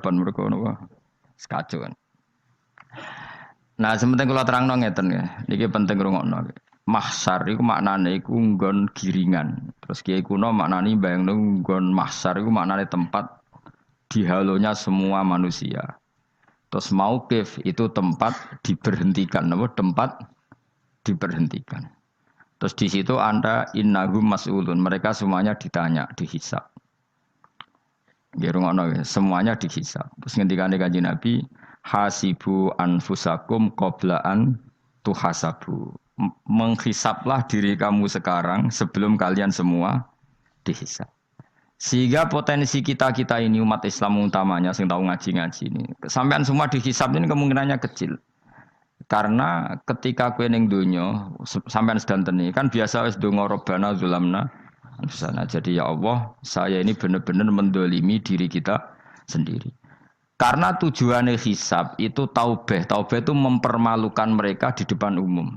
kapan mereka napa sekacauan. Nah, sementing kula terangno ngeten ya. Niki penting rungokno. Mahsyar iku maknane iku nggon giringan. Terus kiai kuno maknane bayangno nggon mahsyar iku maknane tempat dihalonya semua manusia. Terus mauqif itu tempat diberhentikan, napa tempat diberhentikan. Terus di situ Anda innahum mas'ulun, mereka semuanya ditanya, dihisab. Nggih rungokno ya, semuanya dihisab. Terus ngendikane Kanjeng Nabi, hasibu anfusakum qabla an tuhasabu. Menghisaplah diri kamu sekarang sebelum kalian semua dihisab. Sehingga potensi kita ini umat Islam utamanya sing tahu ngaji-ngaji ini, sampean semua dihisab ini kemungkinannya kecil. Karena ketika kowe ning donya sampean sedantene kan biasa wis donga Rabbana zulamna anfusana. Jadi ya Allah, saya ini benar-benar mendolimi diri kita sendiri. Karena tujuannya hisab itu taubah. Taubah itu mempermalukan mereka di depan umum.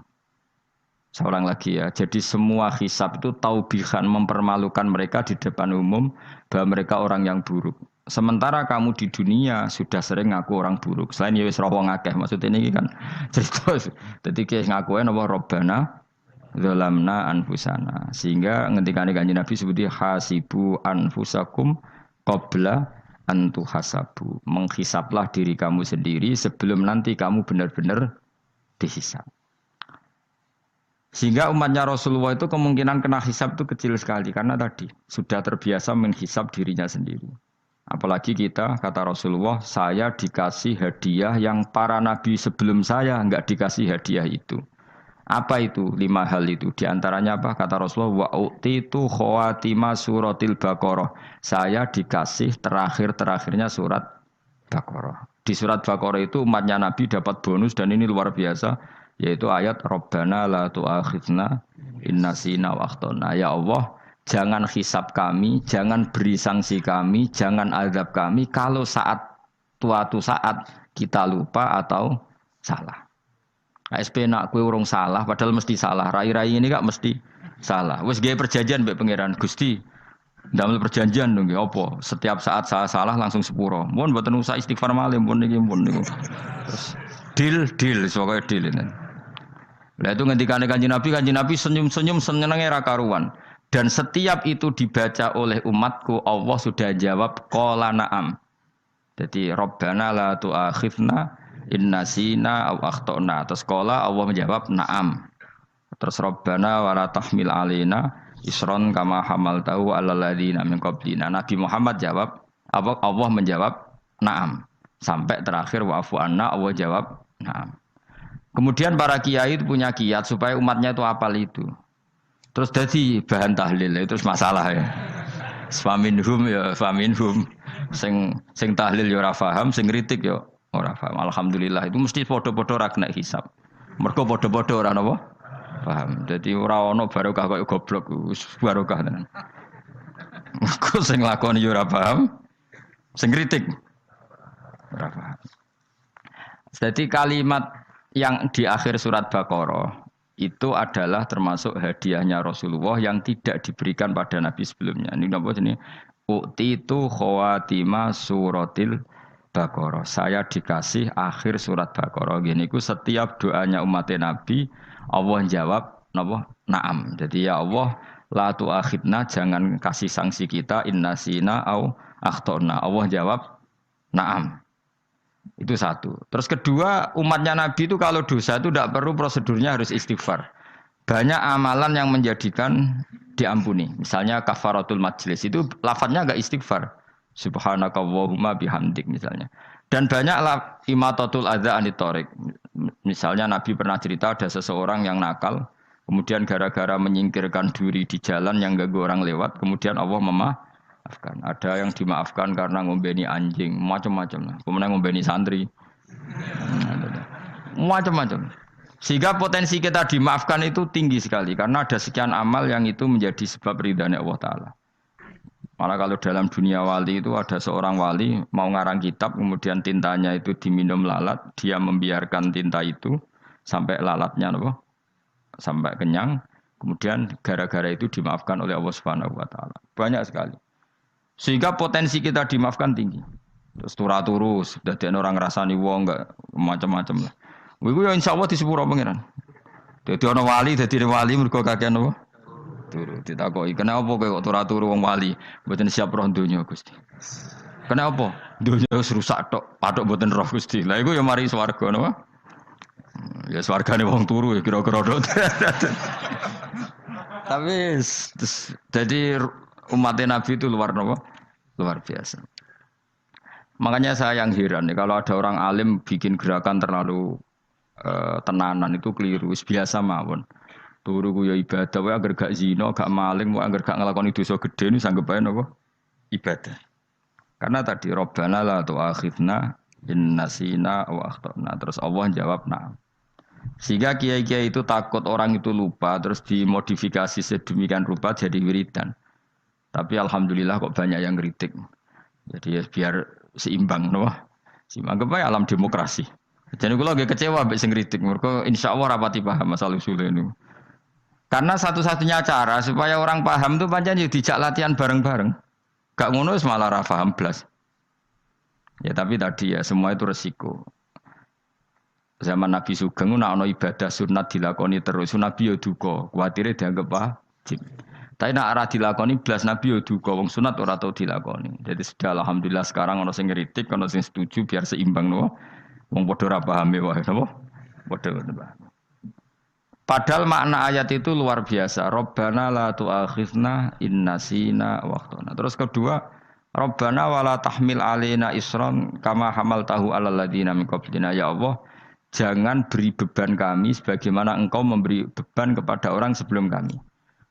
Seorang lagi ya, jadi semua hisab itu taubihan, mempermalukan mereka di depan umum bahwa mereka orang yang buruk. Sementara kamu di dunia sudah sering ngaku orang buruk. Selain ya wis rawong akeh, maksudnya ini kan cerita. Jadi kayak ngakuin apa Rabbana zalamna anfusana. Sehingga ngendikane Kanjeng Nabi sebuti hasibu anfusakum qabla an tuhasabu. Menghisaplah diri kamu sendiri sebelum nanti kamu benar-benar dihisab. Sehingga umatnya Rasulullah itu kemungkinan kena hisab itu kecil sekali. Karena tadi sudah terbiasa menghisab dirinya sendiri. Apalagi kita, kata Rasulullah, saya dikasih hadiah yang para nabi sebelum saya enggak dikasih hadiah itu. Apa itu? 5 hal itu. Di antaranya apa? Kata Rasulullah, wa'utitu khawatima suratil Baqarah. Saya dikasih terakhir-terakhirnya surat Baqarah. Di surat Baqarah itu umatnya Nabi dapat bonus dan ini luar biasa. Yaitu ayat Rabbana la tu'akhidna inna sina wa akhtana. Ya Allah, jangan hisab kami, jangan beri sanksi kami, jangan azab kami kalau suatu saat kita lupa atau salah. ASP nak kue urung salah, padahal mesti salah. Rai-rai ini gak mesti salah. Wes gawe perjanjian mbek pangeran Gusti. Ndamel perjanjian dong, apa? Setiap saat saya salah langsung sepuro. Mohon mboten usah istighfar malih, mohon niki mohon niku. Terus deal, pokoke deal ini. Lah itu ngendikane Kanjeng Nabi senyum-senyum senenge ra karuan. Dan setiap itu dibaca oleh umatku, Allah sudah jawab qala na'am. Jadi Rabbana la tu'akhidna inna sina aw akhtana. Terus qala Allah menjawab na'am. Terus Rabbana wa la tahmil alaina isron kama hamaltahu 'alal ladzina min qablina. Nabi Muhammad jawab, Allah menjawab na'am. Sampai terakhir wa'fu anna, Allah jawab na'am. Kemudian para kiai itu punya kiat supaya umatnya itu hafal itu. Terus jadi bahan tahlil itu masalah ya. Faminhum ya faminhum. Sing tahlil ya ora paham, sing kritik ya ora paham. Alhamdulillah itu mesti padha-padha ra kena hisab. Mergo padha-padha ora napa? Paham. Jadi ora ono barokah kaya goblok wis barokah tenan. Mergo sing lakoni ya ora paham, sing kritik ora paham. Jadi kalimat yang di akhir surat Baqarah itu adalah termasuk hadiahnya Rasulullah yang tidak diberikan pada Nabi sebelumnya. Ini apa ini? U'titu khawatima suratil Baqarah. Saya dikasih akhir surat Baqarah. Gini ku setiap doanya umat Nabi Allah jawab napa? Na'am. Jadi ya Allah la tu'akhidna, jangan kasih sanksi kita innasina au akhtana. Allah jawab na'am. Itu satu. Terus kedua, umatnya Nabi itu kalau dosa itu tidak perlu prosedurnya harus istighfar. Banyak amalan yang menjadikan diampuni. Misalnya kafaratul majlis itu lafadznya enggak istighfar. Subhanakallahumma bihamdik misalnya. Dan banyak imatatul adza anit thoriq. Misalnya Nabi pernah cerita ada seseorang yang nakal, kemudian gara-gara menyingkirkan duri di jalan yang ganggu orang lewat, kemudian Allah memaafkan. Ada yang dimaafkan karena ngombeni anjing, macam-macam. Kemudian ngombeni santri, macam-macam. Sehingga potensi kita dimaafkan itu tinggi sekali karena ada sekian amal yang itu menjadi sebab ridhanya Allah Ta'ala. Malah kalau dalam dunia wali itu ada seorang wali mau ngarang kitab, kemudian tintanya itu diminum lalat, dia membiarkan tinta itu sampai lalatnya sampai kenyang, kemudian gara-gara itu dimaafkan oleh Allah Subhanahu Wa Ta'ala. Banyak sekali. Sehingga potensi kita dimaafkan tinggi. Terus turu dadi orang ngrasani wong enggak macam-macam lah. Iku ya insyaallah disepuro pangeran. Dadi ana wali dadi wali mergo kakean apa? Turu ditakoki, "Kenapa kowe kok turu wong wali? Mboten siap roh donya, Gusti." "Kenapa?" "Donya wis rusak tok, patok mboten roh, Gusti." Lah iku ya mari swarga napa? Ya swargane wong turu ya kira-kira tok. Tapi jadi umat Nabi itu luar napa? Luar biasa. Makanya saya yang heran nih kalau ada orang alim bikin gerakan terlalu tenanan itu keliru, biasa mawon. Turu ku ya ibadah, wae agar gak zina, gak maling, wae agar gak nglakoni dosa gedhe niku sanggep ae napa? Ibadah. Karena tadi Rabbana la tu'akhidna in nasina wa akhtana. Terus Allah jawab nah. Sehingga kiai-kiai itu takut orang itu lupa terus dimodifikasi sedemikian rupa jadi wiridan. Tapi alhamdulillah kok banyak yang kritik. Jadi ya biar seimbang no. Seimbang apa alam demokrasi. Jadi kalau lagi kecewa mbek sing kritik mergo insyaallah rapati paham masalah usul ini. Karena satu-satunya cara supaya orang paham tuh pancen yo dijak latihan bareng-bareng. Gak ngono wis malah ra paham blas. Ya tapi tadi ya semua itu resiko. Zaman Nabi Sugeng nak ana ibadah sunat dilakoni terus, Nabi yo duka, kuwatire dianggap wajib. Tapi nak ora dilakoni blas Nabi yo duka, wong sunat ora tau dilakoni. Jadi sudah alhamdulillah sekarang ana sing ngritik, ana sing setuju biar seimbang no. Wong padha ora pahame wae napa? Padha paham. Padahal makna ayat itu luar biasa. Rabbana la tu'akhizna in nasina wa akhtana. Terus kedua, Rabbana wala tahmil alaina isran kama hamaltahu alal ladzina min qablina ya Allah. Jangan beri beban kami sebagaimana engkau memberi beban kepada orang sebelum kami.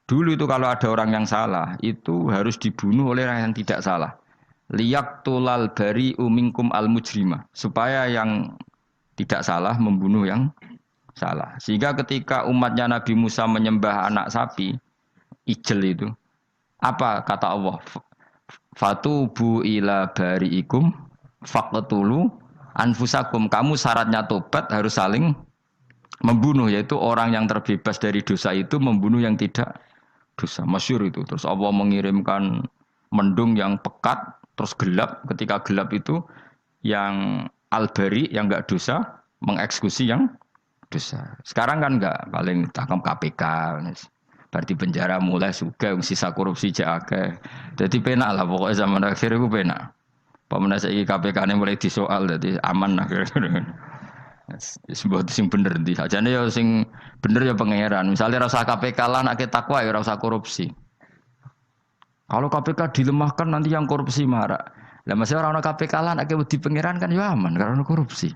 Dulu itu kalau ada orang yang salah, itu harus dibunuh oleh orang yang tidak salah. Liyaqtulal bari minkum al mujrima. Supaya yang tidak salah membunuh yang salah. Sehingga ketika umatnya Nabi Musa menyembah anak sapi, ijel itu, apa kata Allah? Fatubu ila bari'ikum faqtulu anfusakum. Kamu syaratnya tobat harus saling membunuh, yaitu orang yang terbebas dari dosa itu membunuh yang tidak dosa. Masyhur itu. Terus Allah mengirimkan mendung yang pekat, terus gelap. Ketika gelap itu yang al-bari yang enggak dosa mengeksekusi yang dosa. Sekarang kan enggak, paling tangkap KPK. Berarti penjara mulai suka, sisa korupsi akeh. Jadi penak lah pokoknya zaman akhir itu penak. Pemenang saiki KPK ini mulai disoal, jadi aman lah. Sebuah sing bener di saja nih ya sing bener ya pangeran. Misalnya rasa KPK lah nak takwa ya rasa korupsi. Kalau KPK dilemahkan nanti yang korupsi marah. Lah masih orang KPK lah nak di pangeran kan ya aman karena korupsi.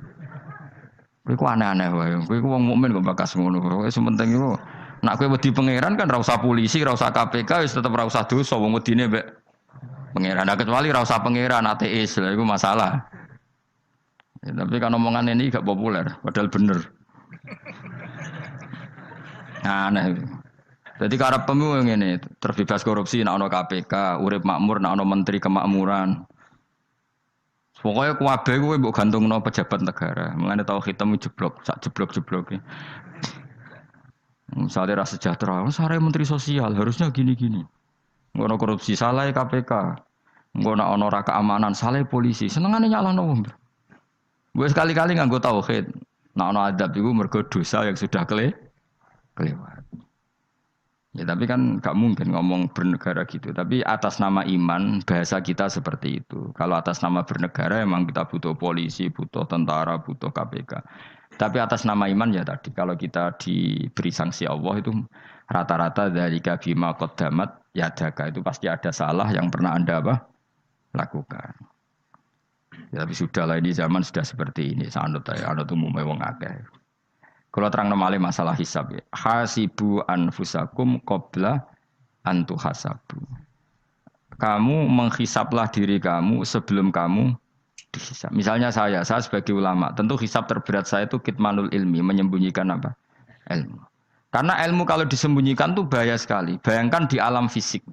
Kowe aneh-aneh wae. Kowe wong mukmin kok bakas ngono. Kowe sementing iku nak kowe wedi pangeran kan ra usah polisi, ra usah KPK wis tetep ra usah dosa wong wedine mbek pangeran. Nah, kecuali ra usah pangeran ateis lha iku masalah. Ya, tapi kan omongan ini gak populer, padahal bener. Nah, aneh. Jadi karep pemilu ngene, terbebas korupsi nak ono KPK, urip makmur nak ono menteri kemakmuran. Pokoknya kuwabe kowe mbok gantungno pejabat negara. Mengane tau hitam jeblok, sak jeblok-jebloke. Misalnya rasa sejahtera, sare menteri sosial harusnya gini-gini. Ngono korupsi salah KPK. Ngono ono ra keamanan salah polisi. Senengane nyalahno wong. Gue sekali-kali nganggo tauhid. Nek ana adab iku mergo dosa yang sudah kelewat. Ya tapi kan gak mungkin ngomong bernegara gitu. Tapi atas nama iman bahasa kita seperti itu. Kalau atas nama bernegara emang kita butuh polisi, butuh tentara, butuh KPK. Tapi atas nama iman ya tadi kalau kita diberi sanksi Allah itu rata-rata dari bima qaddamat yadaka itu pasti ada salah yang pernah Anda lakukan. Ya, tapi sudah lah ini zaman sudah seperti ini. Sanut ya, anut umumnya wong akeh. Kalau terang nomale masalah hisab ya. Hasibu anfusakum qabla antu hasabu. Kamu menghisaplah diri kamu sebelum kamu dihisab. Misalnya saya sebagai ulama, tentu hisab terberat saya itu kitmanul ilmi, menyembunyikan apa? Ilmu. Karena ilmu kalau disembunyikan tuh bahaya sekali. Bayangkan di alam fisik.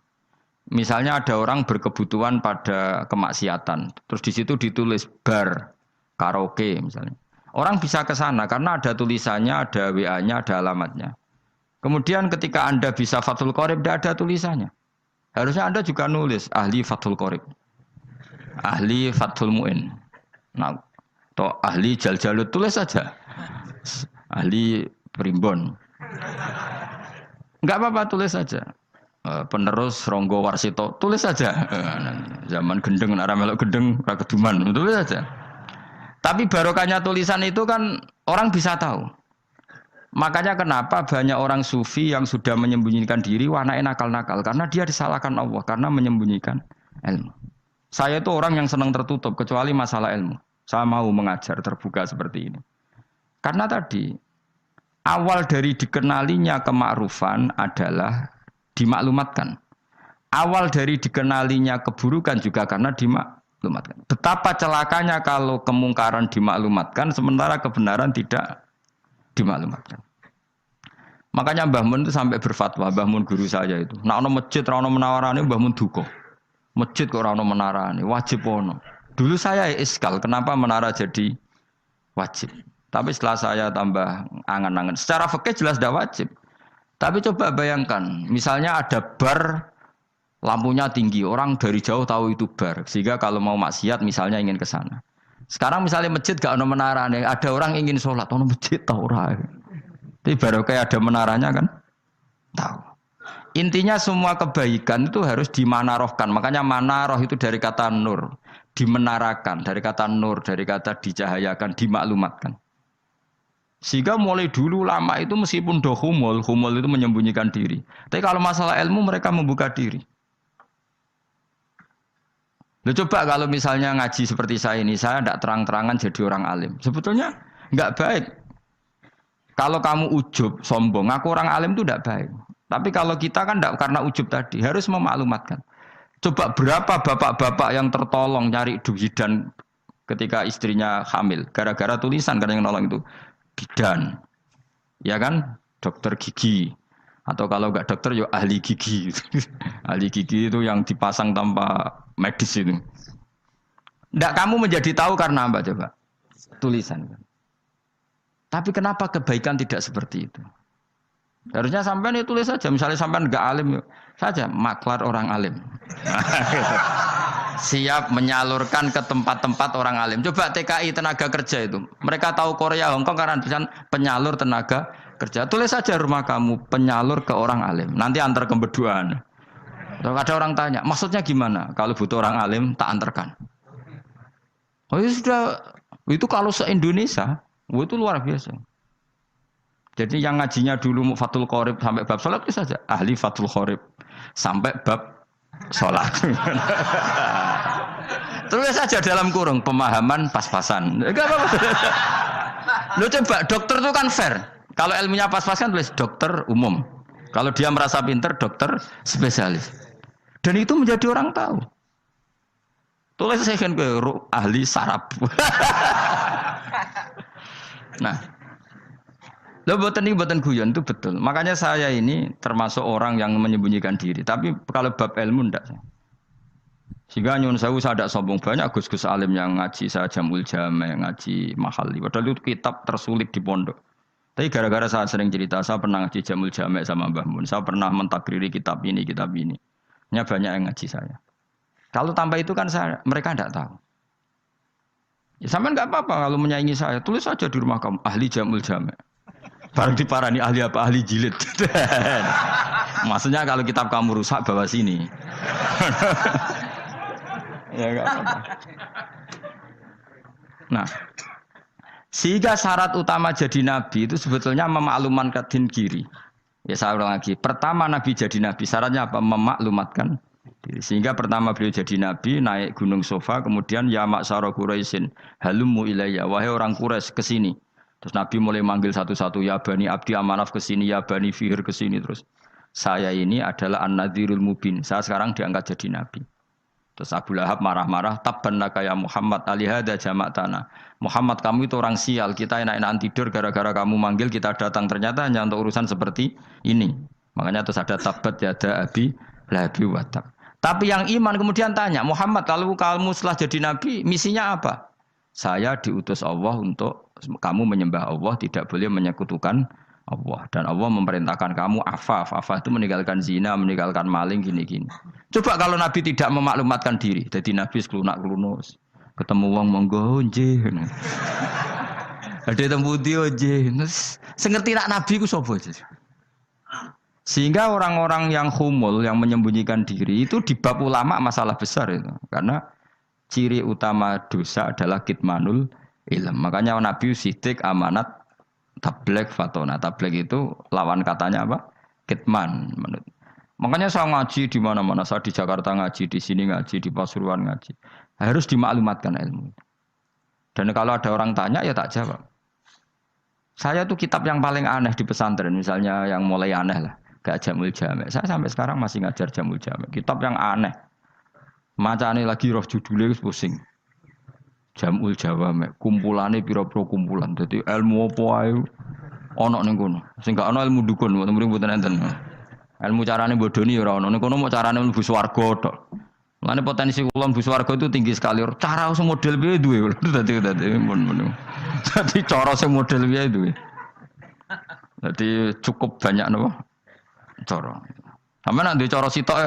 Misalnya ada orang berkebutuhan pada kemaksiatan, terus di situ ditulis bar, karaoke misalnya. Orang bisa ke sana karena ada tulisannya, ada WA-nya, ada alamatnya. Kemudian ketika Anda bisa Fathul Qorib, tidak ada tulisannya. Harusnya Anda juga nulis ahli Fathul Qorib. ahli Fathul Mu'in. Nah, atau ahli Jaljalut tulis saja. Ahli Primbon. Enggak apa-apa tulis saja. Penerus Ronggo Warsito tulis saja. Zaman gendeng arah melok gendeng ra keduman tulis saja. Tapi barokahnya tulisan itu kan orang bisa tahu. Makanya kenapa banyak orang sufi yang sudah menyembunyikan diri warnanya nakal-nakal karena dia disalahkan Allah karena menyembunyikan ilmu. Saya itu orang yang senang tertutup kecuali masalah ilmu. Saya mau mengajar terbuka seperti ini. Karena tadi awal dari dikenalinya kemakrufan adalah dimaklumatkan. Awal dari dikenalinya keburukan juga karena dimaklumatkan. Betapa celakanya kalau kemungkaran dimaklumatkan sementara kebenaran tidak dimaklumatkan. Makanya Mbah Mun itu sampai berfatwa, Mbah Mun guru saya itu. Nak ono masjid ra ono menawarane Mbah Mun duka. Masjid kok ora ono menarane, wajib ono. Dulu saya iskal, kenapa menara jadi wajib? Tapi setelah saya tambah angan-angan, secara fikih jelas tidak wajib. Tapi coba bayangkan, misalnya ada bar, lampunya tinggi, orang dari jauh tahu itu bar, sehingga kalau mau maksiat misalnya ingin ke sana. Sekarang misalnya masjid gak ada menara, ada orang ingin sholat, ono masjid tahu orang. Tapi baru kayak ada menaranya kan, tahu. Intinya semua kebaikan itu harus dimanarohkan. Makanya manaroh itu dari kata nur, dimenarakan, dari kata nur, dari kata dicahayakan, dimaklumatkan. Sehingga mulai dulu lama itu meskipun humul itu menyembunyikan diri. Tapi kalau masalah ilmu mereka membuka diri. Loh, coba kalau misalnya ngaji seperti saya ini, saya tidak terang-terangan jadi orang alim. Sebetulnya nggak baik. Kalau kamu ujub, sombong, aku orang alim itu tidak baik. Tapi kalau kita kan tidak karena ujub tadi, harus memaklumatkan. Coba berapa bapak-bapak yang tertolong nyari bidan ketika istrinya hamil. Gara-gara tulisan karena yang nolong itu. Bidan. Ya kan? Dokter gigi. Atau kalau enggak dokter, ya ahli gigi. Ahli gigi itu yang dipasang tanpa medis itu. Tidak kamu menjadi tahu karena apa coba? Tulisan. Tapi kenapa kebaikan tidak seperti itu? Harusnya sampean itu tulis saja. Misalnya sampean enggak alim saja, maklar orang alim. Siap menyalurkan ke tempat-tempat orang alim. Coba TKI tenaga kerja itu. Mereka tahu Korea, Hongkong karena tulisan penyalur tenaga kerja. Tulis saja rumah kamu penyalur ke orang alim. Nanti antar ke berduaan. Ada orang tanya, maksudnya gimana? Kalau butuh orang alim, tak antarkan. Oh ya sudah, itu kalau se-Indonesia, itu luar biasa. Jadi yang ngajinya dulu Fathul Qorib sampai bab sholat itu saja. Ahli Fathul Qorib sampai bab sholat. Tulis saja dalam kurung pemahaman pas-pasan. Enggak apa-apa. Lo coba dokter itu kan fair. Kalau ilmunya pas-pasan tulis dokter umum. Kalau dia merasa pinter dokter spesialis. Dan itu menjadi orang tahu. Tulis saya kan ke ahli saraf. Nah, lo buatan guyon itu betul. Makanya saya ini termasuk orang yang menyembunyikan diri. Tapi kalau bab ilmu enggak. Sehingga nyun sewu saya tidak sombong banyak gus-gus alim yang ngaji saya Jamul Jame, ngaji Mahali. Padahal itu kitab tersulit di pondok. Tapi gara-gara saya sering cerita, saya pernah ngaji Jamul Jame sama Mbah Mun. Saya pernah mentakriri kitab ini, kitab ini. Nya banyak yang ngaji saya. Kalau tanpa itu kan mereka tidak tahu. Ya sampean enggak apa-apa kalau menyaingi saya. Tulis saja di rumah kamu ahli Jamul Jame. Barang diparani ahli apa? Ahli jilid. Maksudnya kalau kitab kamu rusak bawa sini. Ya enggak apa-apa. Nah, sehingga syarat utama jadi nabi itu sebetulnya memaklumatkan diri. Ya saya ulang lagi. Pertama nabi jadi nabi syaratnya apa? Memaklumatkan diri. Sehingga pertama beliau jadi nabi naik gunung Sofa, kemudian ya maksara Quraisyin halummu ilayya, wahai orang Quraisy ke sini. Terus Nabi mulai manggil satu-satu, ya Bani Abdi Amanaf ke sini, ya Bani Fihir ke sini. Terus saya ini adalah An-Nadhirul Mubin. Saya sekarang diangkat jadi Nabi. Terus Abu Lahab marah-marah, tabban laka ya Muhammad alihada jama'tana. Muhammad kamu itu orang sial, kita enak-enakan tidur gara-gara kamu manggil kita datang. Ternyata hanya untuk urusan seperti ini. Makanya terus ada tabat yada abi lahabi watab. Tapi yang iman kemudian tanya, Muhammad kalau kamu setelah jadi Nabi, misinya apa? Saya diutus Allah untuk kamu menyembah Allah, tidak boleh menyekutukan Allah. Dan Allah memerintahkan kamu afaf. Afaf itu meninggalkan zina, meninggalkan maling, gini-gini. Coba kalau Nabi tidak memaklumatkan diri. Jadi Nabi sekelunak-kelunus. Ketemu wong monggo nggih. Ada tembu dia nggih. Sengerti nak Nabi ku sapa? Sehingga orang-orang yang humul, yang menyembunyikan diri itu di bab ulama masalah besar itu. Karena ciri utama dosa adalah kitmanul ilm. Makanya Nabi sidik amanat tabligh fatona. Tabligh itu lawan katanya apa? Kitman. Makanya saya ngaji di mana-mana. Saya di Jakarta ngaji, di sini ngaji, di Pasuruan ngaji. Harus dimaklumatkan ilmu. Dan kalau ada orang tanya ya tak jawab. Saya tuh kitab yang paling aneh di pesantren, misalnya yang mulai aneh lah, gak Jamul Jami'. Saya sampai sekarang masih ngajar Jamul Jami'. Kitab yang aneh. Macane lagi roh judulnya pusing. Jamul Jawami', kumpulane pira-pira kumpulan. Jadi ilmu apa ae ana ning kono. Sing gak ana ilmu dukun, mboten enten. Ilmu carane bodoni ya ora ana. Ning kono mau carane mlebu swarga tok. Mulane potensi kula mlebu swarga itu tinggi sekali. Cara sing model piye duwe. Dadi Jadi cara sing model piye duwe. Jadi cukup banyak napa? Cara. Sampe nek duwe cara sitok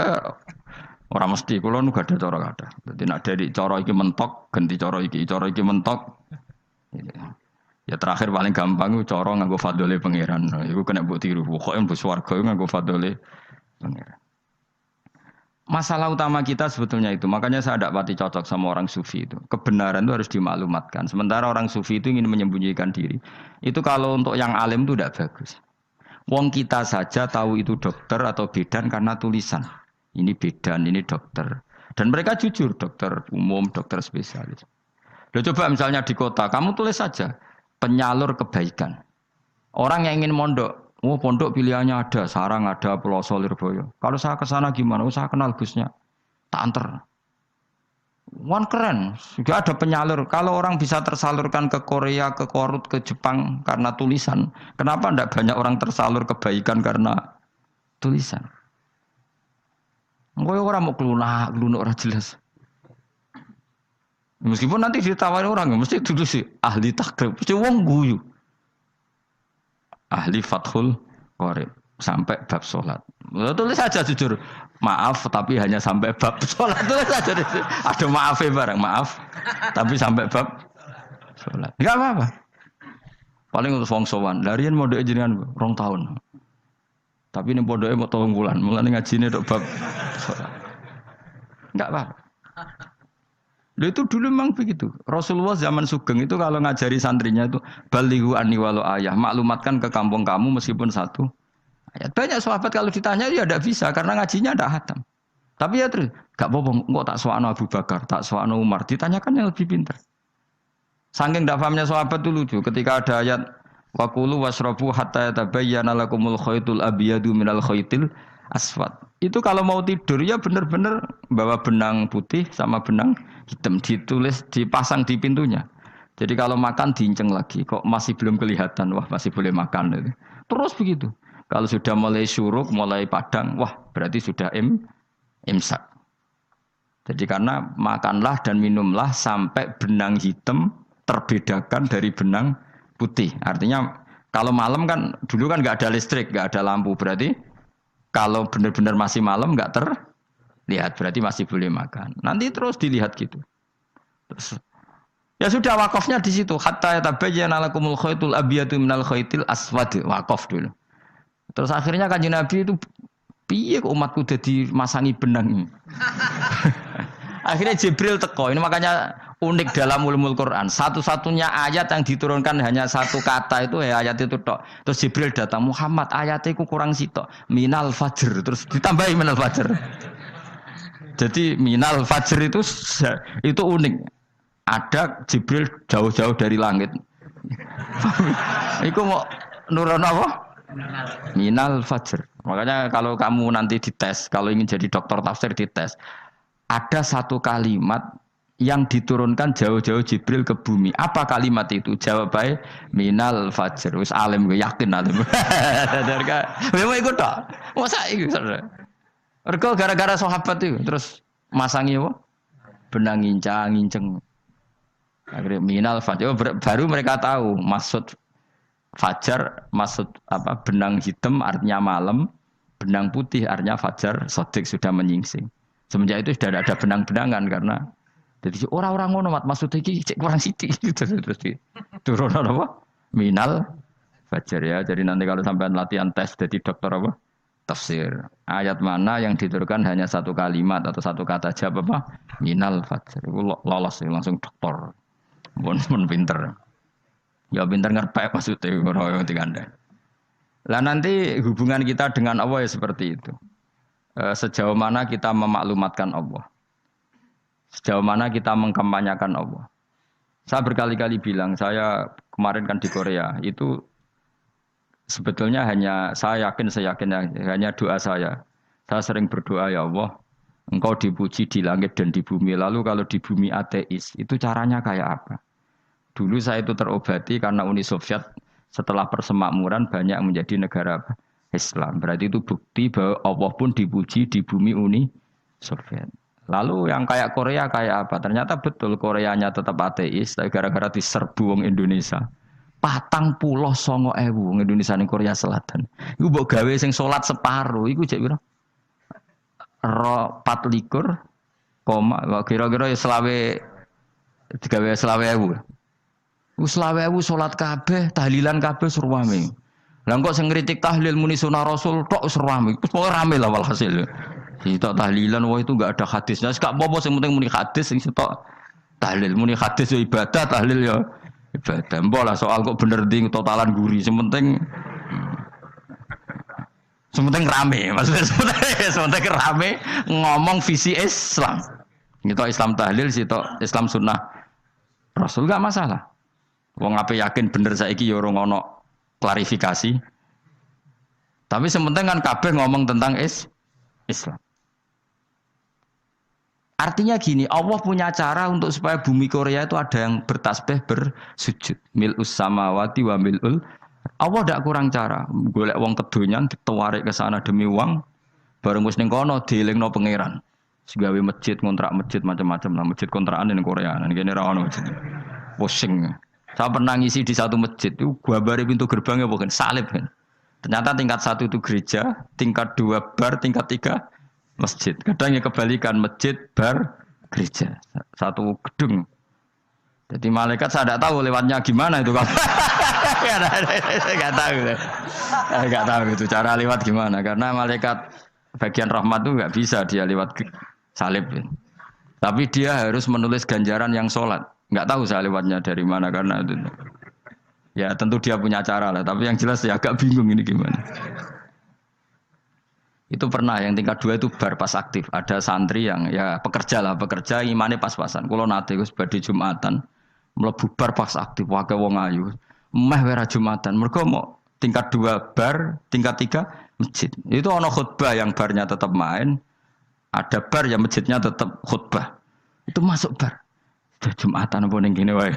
ora mesti kula nu gak ada cara kathah. Dadi nek dari cara iki mentok ganti cara iki mentok. Ya terakhir paling gampang itu cara nganggo fadhole pangeran. Iku kena mbok tiru. Pokoke mbok swarga nganggo fadhole pangeran. Masalah utama kita sebetulnya itu. Makanya saya tidak pati cocok sama orang sufi itu. Kebenaran itu harus dimaklumatkan. Sementara orang sufi itu ingin menyembunyikan diri. Itu kalau untuk yang alim itu tidak bagus. Wong kita saja tahu itu dokter atau bidan karena tulisan. Ini bidan, ini dokter. Dan mereka jujur, dokter umum, dokter spesialis. Loh, coba misalnya di kota, kamu tulis saja penyalur kebaikan. Orang yang ingin mondok. Oh pondok pilihannya ada, Sarang ada, Peloso, Lirboyo. Kalau saya ke sana gimana? Oh, saya kenal Gusnya. Tak anter. Wan keren, juga ada penyalur. Kalau orang bisa tersalurkan ke Korea, ke Korut, ke Jepang karena tulisan, kenapa tidak banyak orang tersalur kebaikan karena tulisan? Enggak orang mau kelunak orang jelas. Meskipun nanti ditawarin orang, mesti dulu sih ahli takrib, mesti wong guyu. Ahli Fathul Qorib sampai bab sholat. Tulis saja jujur. Maaf tapi hanya sampai bab sholat. Tulis saja. Ada maafnya bareng. Maaf. Tapi sampai bab sholat. Enggak apa-apa. Paling untuk wong sowan. Larian mau doa jenengan 2 tahun. Tapi ini bodohnya mau 3 bulan. Mulai ngajine dok bab sholat. Enggak apa-apa. Loh itu dulu memang begitu. Rasulullah zaman Sugeng itu kalau ngajari santrinya itu balighu anni walau ayah, maklumatkan ke kampung kamu meskipun 1 ayat. Banyak sahabat kalau ditanya ya tidak bisa karena ngajinya tidak hatam. Tapi ya terus gak apa-apa, kok tak soano Abu Bakar, tak soano Umar, ditanyakan yang lebih pintar. Saking tidak pahamnya sahabat itu lucu ketika ada ayat wa kulu wasrabu hatta yatabayyana lakumul khaytul abyadu minal khaytil aswad. Itu kalau mau tidur ya benar-benar bawa benang putih sama benang hitam ditulis dipasang di pintunya. Jadi kalau makan diinceng lagi kok masih belum kelihatan wah masih boleh makan itu. Terus begitu. Kalau sudah mulai syuruk, mulai padang, wah berarti sudah imsak. Jadi karena makanlah dan minumlah sampai benang hitam terbedakan dari benang putih. Artinya kalau malam kan dulu kan nggak ada listrik, nggak ada lampu berarti kalau benar-benar masih malam nggak terlihat berarti masih boleh makan. Nanti terus dilihat gitu. Terus, ya sudah wakafnya di situ. Hatta yatabayyana lakumul khaytul abyadu minal khaytil aswad. Wakaf dulu. Terus akhirnya Kanjeng Nabi itu piye kok umatku dadi masangi benang ini. Akhirnya Jibril teko. Ini makanya unik dalam ulumul Quran. Satu-satunya ayat yang diturunkan hanya 1 kata itu ya ayat itu tok. Terus Jibril datang, Muhammad ayatnya itu kurang sitok. Minal fajr. Terus ditambahi minal fajr. Jadi minal fajr itu unik. Ada Jibril jauh-jauh dari langit. Iku mau nurun apa? Minal fajr. Makanya kalau kamu nanti dites, kalau ingin jadi dokter tafsir dites, ada 1 kalimat yang diturunkan jauh-jauh Jibril ke bumi. Apa kalimat itu? Jawab baik, minal fajr. Wis alim gue yakin alim. Memang ikut tak? Masa ikut? Mereka gara-gara sahabat itu terus masangi apa? Benang nginceng. Akhirnya minal fajr. Baru mereka tahu maksud fajar maksud apa? Benang hitam artinya malam, benang putih artinya fajar sodik sudah menyingsing. Semenjak itu sudah ada benang-benangan karena jadi orang-orang ngono mat maksud iki cek kurang sithik terus turun apa? Minal fajar ya. Jadi nanti kalau sampai latihan tes jadi dokter apa? Tafsir. Ayat mana yang diturunkan hanya satu kalimat atau satu kata aja apa? Minal fajar. Lolos langsung dokter. Pun pinter. Ya pinter ngerpek maksudnya ora digandeng. Lah nanti hubungan kita dengan Allah ya seperti itu. Sejauh mana kita memaklumatkan Allah. Sejauh mana kita mengkampanyakan Allah. Saya berkali-kali bilang, saya kemarin kan di Korea, itu sebetulnya saya yakin hanya doa saya. Saya sering berdoa, ya Allah, Engkau dipuji di langit dan di bumi. Lalu kalau di bumi ateis, itu caranya kayak apa? Dulu saya itu terobati karena Uni Soviet setelah persemakmuran banyak menjadi negara Islam. Berarti itu bukti bahwa Allah pun dipuji di bumi Uni Soviet. Lalu yang kayak Korea kayak apa? Ternyata betul Koreanya tetap ateis, tapi gara-gara diserbu wong Indonesia. 49.000 wong Indonesia ning Korea Selatan. Iku mbok gawe sing salat separuh, iku jek piro? 24, kira-kira ya digawe 20.000. Wis 20.000 salat kabeh, tahlilan kabeh surwame. Lah kok sing ngritik tahlil muni sunah Rasul tok surwame. Wis pokoke rame lah walhasil. Sitok tahlilan wah itu enggak ada hadisnya. Wis gak apa-apa sing penting muni hadis sing sitok tahlil muni hadis ya ibadah, tahlil ya ibadah. Mbok lah soal kok bener ndi totalan guri. Sing penting rame. Maksudnya sementing rame ngomong visi Islam. Sitok Islam tahlil, sitok Islam sunnah Rasul enggak masalah. Wong ape yakin bener saiki ya ora ono klarifikasi. Tapi sementing kan kabeh ngomong tentang Islam. Artinya gini, Allah punya cara untuk supaya bumi Korea itu ada yang bertasbih bersujud. Mil'us samawati wa mil'ul. Allah tidak kurang cara. Golek wong kedonyan ditawarik ke sana demi uang. Bareng wis ning kono dielingno pangeran. Segawe masjid, kontrak masjid macam-macam lah. Masjid kontrakan ning Korea. Nang kene ra ono masjid. Pusing. Saya pernah ngisi di satu masjid itu gambare pintu gerbangnya bukan salib kan. Ternyata tingkat 1 itu gereja, tingkat 2 bar, tingkat 3 masjid. Kadang ya kebalikan masjid, bar, gereja. Satu gedung. Jadi malaikat saya tidak tahu lewatnya gimana itu kan. Enggak tahu itu cara lewat gimana karena malaikat bagian rahmat itu enggak bisa dia lewat salib. Tapi dia harus menulis ganjaran yang sholat. Enggak tahu saya lewatnya dari mana karena itu. Ya tentu dia punya cara lah. Tapi yang jelas ya agak bingung ini gimana. Itu pernah yang tingkat 2 itu bar pas aktif. Ada santri yang ya pekerja imane pas-pasan. Kulo nate wis badhe Jumatan mlebu bar pas aktif wae wong ayu. Meh ora Jumatan. Mergo mau tingkat 2 bar, tingkat 3 masjid. Itu ono khutbah yang barnya tetap main. Ada bar yang masjidnya tetap khutbah. Itu masuk bar. Sudah Jumatan apa ning kene wae.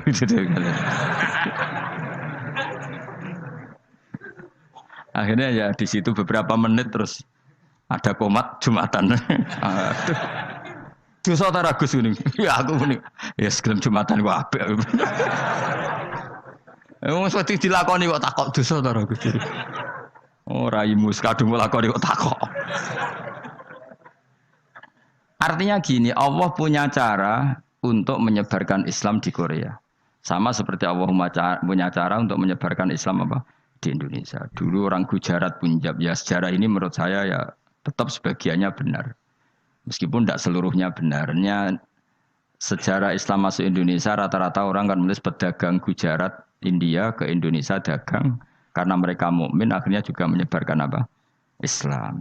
Akhirnya ya di situ beberapa menit terus ada komat Jumatan. Dosa ta Gus ini. Ya aku muni. Ya segelem Jumatan ku apik. Wong mesti dilakoni kok takok dosa ta Gus. Oh raimu kadung lakoni kok takok. Artinya gini, Allah punya cara untuk menyebarkan Islam di Korea. Sama seperti Allah punya cara untuk menyebarkan Islam apa? Di Indonesia. Dulu orang Gujarat, Punjab, ya sejarah ini menurut saya ya tetap sebagiannya benar. Meskipun tidak seluruhnya benarnya sejarah Islam masuk Indonesia rata-rata orang kan menulis pedagang Gujarat, India ke Indonesia dagang karena mereka mukmin akhirnya juga menyebarkan apa? Islam.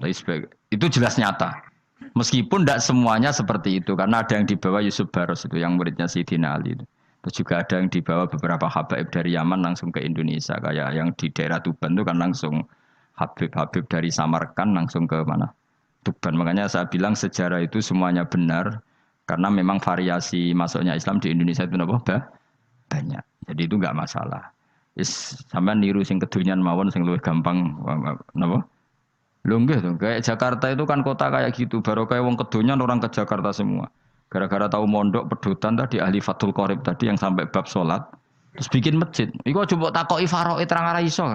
Itu jelas nyata. Meskipun tidak semuanya seperti itu karena ada yang dibawa Yusuf Baros itu yang muridnya Sayyidina Ali itu. Terus juga ada yang dibawa beberapa habaib dari Yaman langsung ke Indonesia. Kayak yang di daerah Tuban itu kan langsung habib-habib dari Samarkand langsung ke mana? Tuban. Makanya saya bilang sejarah itu semuanya benar. Karena memang variasi masuknya Islam di Indonesia itu banyak. Jadi itu enggak masalah. Sampai niru sing kedunyan mawon sing luwih gampang napa? Lho nggih to, kayak Jakarta itu kan kota kayak gitu. Baru kayak wong kedunyan orang ke Jakarta semua. Gara-gara tahu mondok pedutan tadi ahli Fathul Qorib tadi yang sampai bab sholat Terus bikin masjid. Iku coba takoki faraid terang ora iso.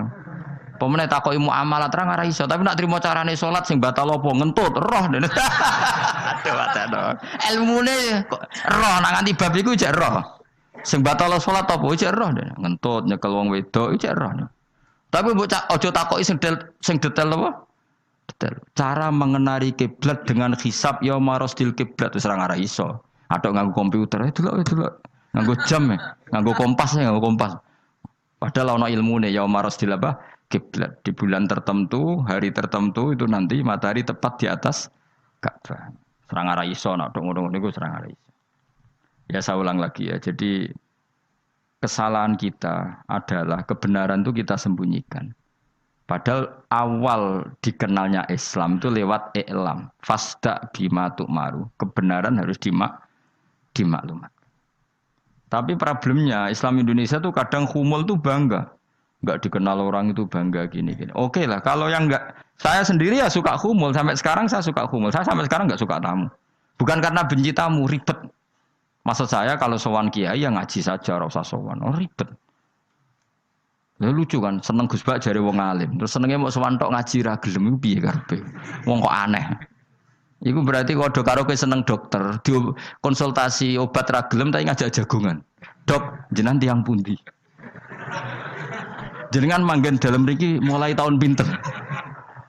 Pemene takoki muamalah terang ora iso, tapi nak trimo carane salat sing batal apa ngentut roh. Aduh aduh. Ilmune kok roh nang nganti bab iku jek roh. Sing batal salat apa jek roh ngentut nyekel wong wedok jek roh. Tapi mbok aja takoki sing detail apa? Detail. Cara mengenali kiblat dengan hisab ya marosdil kiblat wis ora iso. Atok nganggo komputer delok. Nganggo jam nganggo kompas. Padahal ana ilmune ya marosdil apa? Kiblat di bulan tertentu, hari tertentu itu nanti matahari tepat di atas Ka'bah. Serang arah iso, nak ngono-ngono niku serang arah iso. Ya saya ulang lagi ya. Jadi kesalahan kita adalah kebenaran itu kita sembunyikan. Padahal awal dikenalnya Islam itu lewat i'lam. Fasda bima tu'maru. Kebenaran harus dimaklumat. Tapi problemnya Islam Indonesia tuh kadang humul tuh bangga. Enggak dikenal orang itu bangga gini. Oke lah, kalau yang enggak, saya sendiri ya suka humul. Sampai sekarang saya suka humul. Saya sampai sekarang enggak suka tamu. Bukan karena benci tamu, ribet. Maksud saya kalau sowan kiai ya ngaji saja, ora usah sowan. Oh ribet. Lalu lucu kan, seneng Gus Bak jare wong alim. Terus senenge mau sowan tok ngaji ra gelem iku piye karepe? Wong kok aneh. Iku berarti kalau karo kowe seneng dokter, di konsultasi obat ra gelem tapi ngajak jagongan. Dok, jenengan tiyang pundi? Jenengan manggen dalam mriki mulai tahun pinter.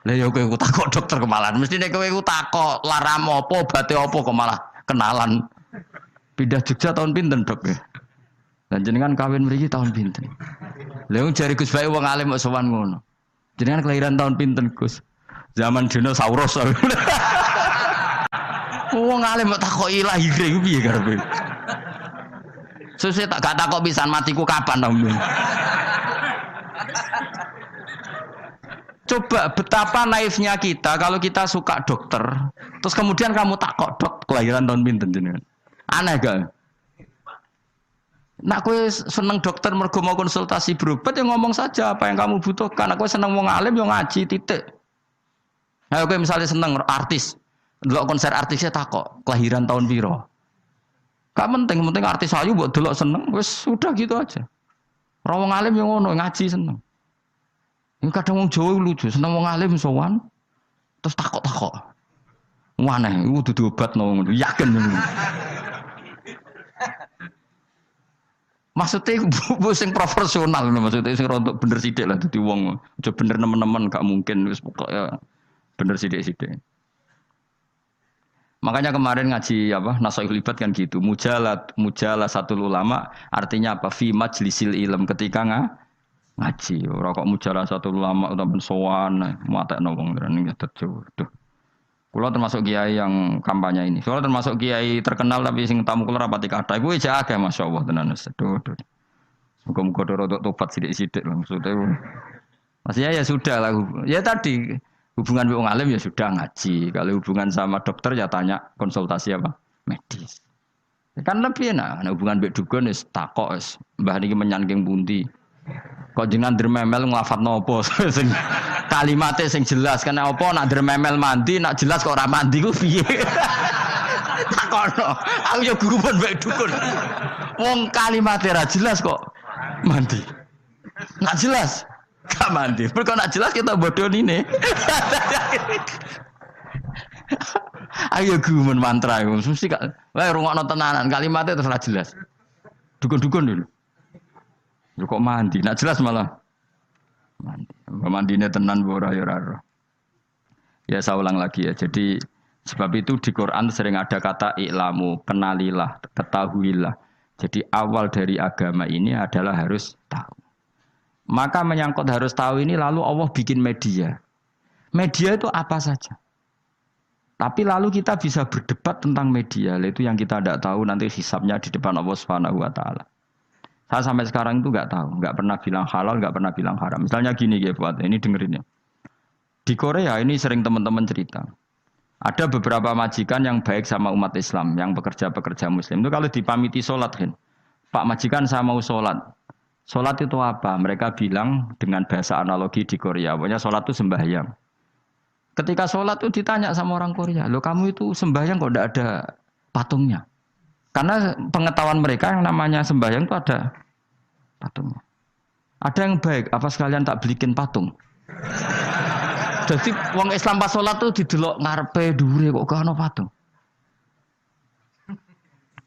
Lah ya kowe takok dokter kemalan. Mestine kowe takok laram apa, obate apa kok malah kenalan. Pindah Jogja tahun pinten, Dok ya. Dan jenengan kawin mriki tahun pinten. Lah jare Gus Bae wong alim kok sowan ngono. Jenengan kelahiran tahun pinten, Gus? Zaman dinosaurus. Wong alim kok takoki lahire iku piye karepe? Sesuk tak gak takok pisan matiku kapan, Om. Coba betapa naifnya kita kalau kita suka dokter, terus kemudian kamu takok dok kelahiran tahun pinten jenengan. Aneh gak? Nak kowe seneng dokter mergo mau konsultasi berobat ya ngomong saja apa yang kamu butuhkan. Nak kowe seneng wong alim yo ngaji titik. Nah kowe misalnya seneng artis, delok konser artisnya takok kelahiran tahun piro. Gak penting artis ayu mbok delok seneng wis sudah gitu aja. Ora wong alim yo ngono ngaji seneng. Ini kadang wong Jawa lucu, seneng wong alim sowan terus takok-takok. Waneh, iku dudu obatno ngono, yakin. Maksudnya bu sing profesional maksudnya sing rontok bener sithik lah dadi wong. Aja bener nemen-nemen gak mungkin wis pokoke bener sithik-sithik. Makanya kemarin ngaji apa Nasaihul Ibad kan gitu. Mujalah satu ulama artinya apa? Fi majlisil ilm ketika ngaji, ora kok mujarah satu ulama utawa sowan matekno wong ngene tejo. Duh. Kula termasuk kiai yang kampanye ini. Soalnya termasuk kiai terkenal tapi sing tamu kula rapati kathah. Iku aja akeh masyaallah tenan wis. Duh. Muga-muga rodok tobat sithik-sithik lho maksudnya. Maksudnya ya sudah lah. Ya tadi hubungan wong alim ya sudah ngaji. Kalau hubungan sama dokter ya tanya konsultasi apa? Medis. Kan lebih enak. Hubungan mbek dukun wis takok wis. Mbah niki menyangking pundi. Kok jenengan dermemel nglafadzno apa sing kalimate sing jelas kan apa nak dermemel mandi nak jelas kok ora mandi ku piye takono aku ya guru pun mbek dukun wong kalimate ra jelas kok mandi nak jelas gak mandi mergo nak jelas kita bodoh ini ayo guru men mantra iku mesti gak wae rungokno tenanan kalimate terus ra jelas dukun-dukun dulu. Kok mandi, nak jelas malah mandi. Mandine tenan ora ya ora. Ya saya ulang lagi ya. Jadi sebab itu di Quran sering ada kata i'lamu, kenalilah, ketahuilah. Jadi awal dari agama ini adalah harus tahu. Maka menyangkut harus tahu ini lalu Allah bikin media. Media itu apa saja. Tapi lalu kita bisa berdebat tentang media. Itu yang kita tidak tahu nanti hisabnya di depan Allah Subhanahu wa taala. Saya sampai sekarang itu nggak tahu, nggak pernah bilang halal, nggak pernah bilang haram. Misalnya gini ya buat ini dengerinnya. Di Korea ini sering teman-teman cerita. Ada beberapa majikan yang baik sama umat Islam, yang pekerja-pekerja Muslim. Itu kalau dipamiti sholat kan, Pak majikan saya mau sholat. Sholat itu apa? Mereka bilang dengan bahasa analogi di Korea. Pokoknya sholat itu sembahyang. Ketika sholat itu ditanya sama orang Korea, loh kamu itu sembahyang kok tidak ada patungnya? Karena pengetahuan mereka yang namanya sembahyang itu ada patungnya. Ada yang baik, apa sekalian tak belikin patung? Jadi wong Islam pas sholat tuh didelok ngarepe dhuwure kok gak ono patung.